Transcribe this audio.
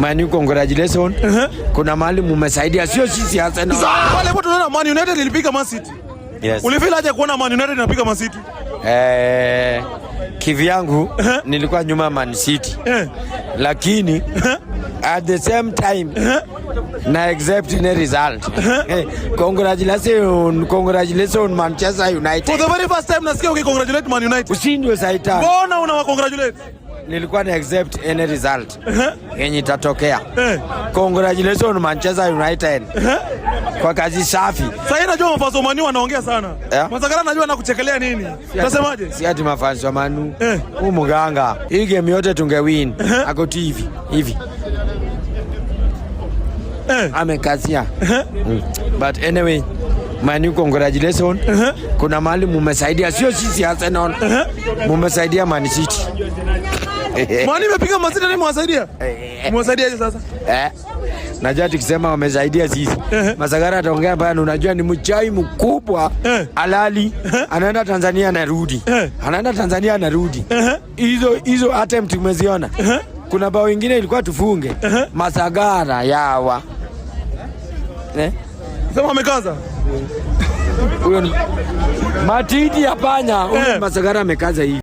Man, congratulations. Kuna mahali mmesaidia, sio sisi Arsenal. Wale watu tunaona Man United ilipiga Man City. Yes. Ulifeel aje kuona Man United inapiga Man City? Kivyangu nilikuwa nyuma Man City. Lakini at the same time na accept the result. Congratulations Manchester United. For the very first time nasikia ukicongratulate Man United. Ushindi wa Saitani. Mbona unawa-congratulate? Nilikuwa na accept any result yenye itatokea. Congratulations Manchester United. Kwa kazi safi. Sasa najua mafanzo Manu wanaongea sana. Masakara najua anakuchekelea nini? Utasemaje? Si ati mafanzo Manu. Huyu mganga. Hii game yote tungewin. Ako TV hivi. Amekazia. But anyway, Man, congratulations. Kuna mahali mmesaidia, sio sisi Arsenal. Mmesaidia Man City. Man imepiga Man City nani mwasaidia? Mwasaidiaje sasa? Najua tukisema wamesaidia sisi. Masagara ataongea bana, unajua ni mchai mkubwa. Halali anaenda Tanzania anarudi. Anaenda Tanzania anarudi. Hizo attempt tumeziona. Kuna bao wengine ilikuwa tufunge. Masagara yawa. Sema amekaza. Huyo ni Matidi hapana. Masagara amekaza hivi.